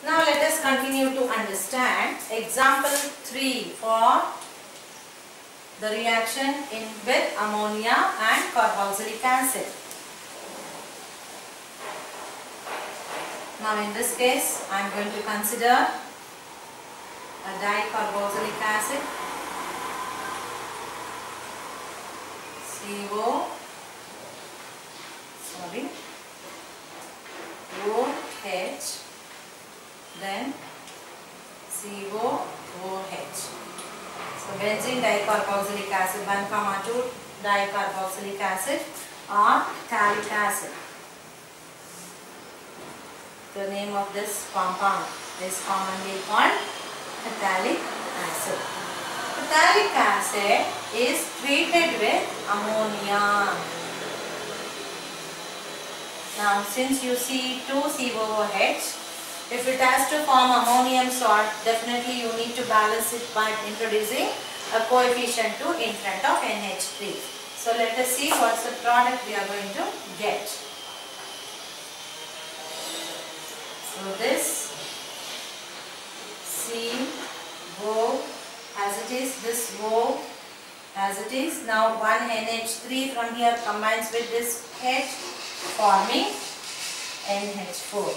Now let us continue to understand example 3 for the reaction with ammonia and carboxylic acid. Now in this case I am going to consider a dicarboxylic acid, OH, then COOH. So benzene dicarboxylic acid 1,2 dicarboxylic acid or phthalic acid. The name of this compound is commonly called phthalic acid. Phthalic acid is treated with ammonia. Now since you see 2COOH, if it has to form ammonium salt, definitely you need to balance it by introducing a coefficient 2 in front of NH3. So let us see what's the product we are going to get. So this CO as it is, this O as it is. Now one NH3 from here combines with this H, forming NH4.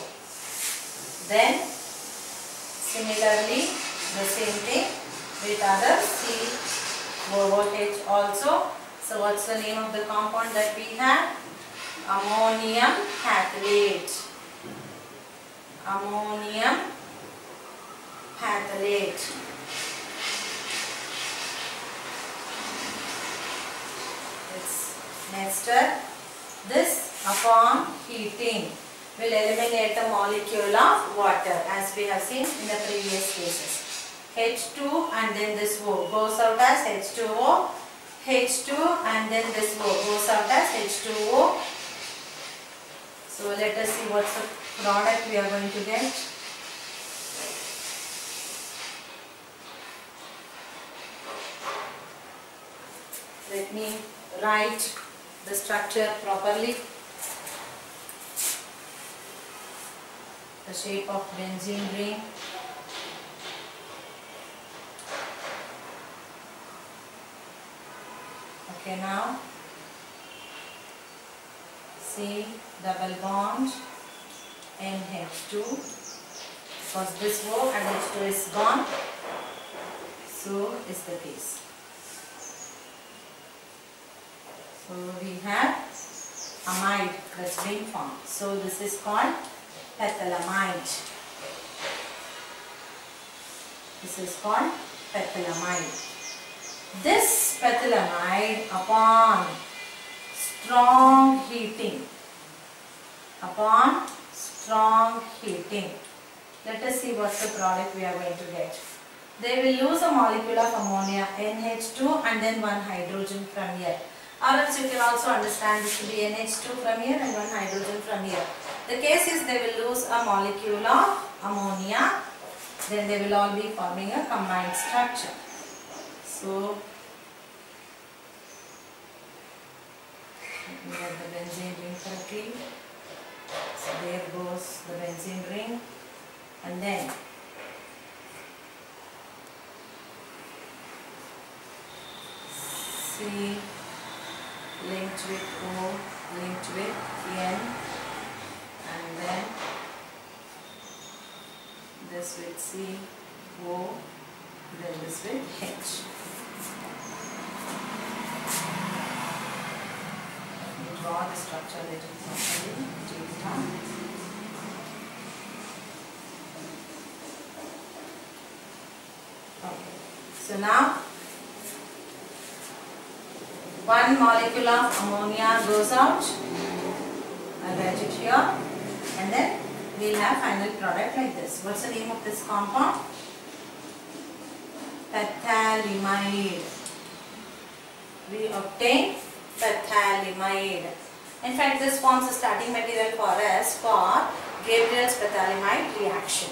Then similarly the same thing with other COOH also. So what's the name of the compound that we have? Ammonium phthalate. Ammonium phthalate. Next step, this upon heating will eliminate a molecule of water as we have seen in the previous cases. H2 and then this O goes out as H2O, H2 and then this O goes out as H2O. So let us see what's the product we are going to get. Let me write the structure properly. The shape of benzene ring. Okay, now C double bond NH2, because this O and H2 is gone, so is the case. So we have amide that's being formed. So this is called phthalamide. This is called phthalamide. This phthalamide upon strong heating, let us see what's the product we are going to get. They will lose a molecule of ammonia NH2 and then one hydrogen from here. Or else you can also understand this to be NH2 from here and one hydrogen from here. The case is they will lose a molecule of ammonia, then they will all be forming a combined structure. So let me get the benzene ring correctly. So there goes the benzene ring, and then C linked with O, linked with N, and then this with C, O, then this with H. Let me draw the structure a little properly. Take it down. Okay. So now one molecule of ammonia goes out. I'll write it here, and then we'll have final product like this. What's the name of this compound? Phthalimide. We obtain phthalimide. In fact, this forms the starting material for us for Gabriel's phthalimide reaction.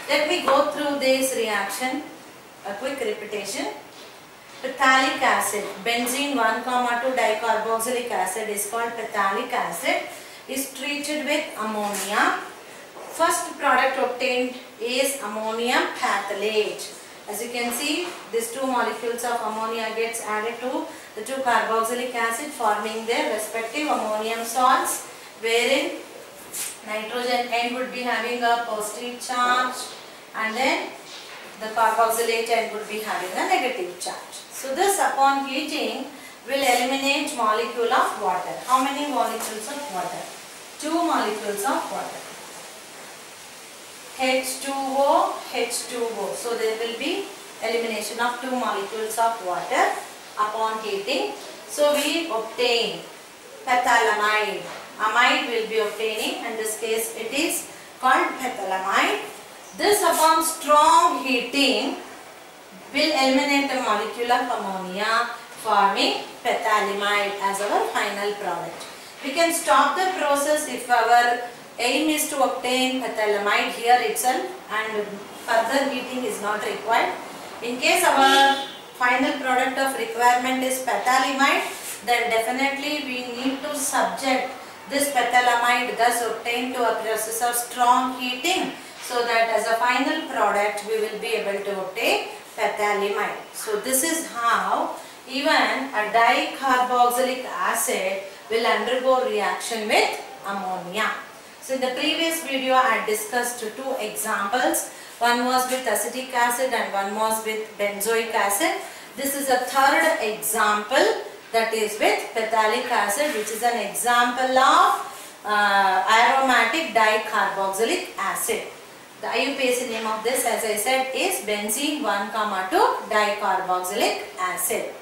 Let me go through this reaction, a quick repetition. Phthalic acid, benzene 1,2 dicarboxylic acid is called phthalic acid, is treated with ammonia First product obtained is ammonium penthalate. As you can see, these two molecules of ammonia gets added to the 2-carboxylic acid, forming their respective ammonium salts, wherein nitrogen end would be having a positive charge and then the carboxylate end would be having a negative charge. So this, upon heating, will eliminate molecule of water. How many molecules of water? 2 molecules of water. H2O, H2O. So there will be elimination of 2 molecules of water upon heating. So we obtain pethalamide. Amide will be obtaining. In this case it is called pethalamide. This, upon strong heating, will eliminate a molecule of ammonia, forming pethalamide as our final product. We can stop the process if our aim is to obtain pethalamide here itself and further heating is not required. In case our final product of requirement is pethalamide, then definitely we need to subject this pethalamide thus obtained to a process of strong heating, so that as a final product we will be able to obtain pethalamide. So this is how even a dicarboxylic acid will undergo reaction with ammonia. So in the previous video I had discussed 2 examples. One was with acetic acid and one was with benzoic acid. This is a third example, that is with phthalic acid, which is an example of aromatic dicarboxylic acid. The IUPAC name of this, as I said, is benzene 1,2 dicarboxylic acid.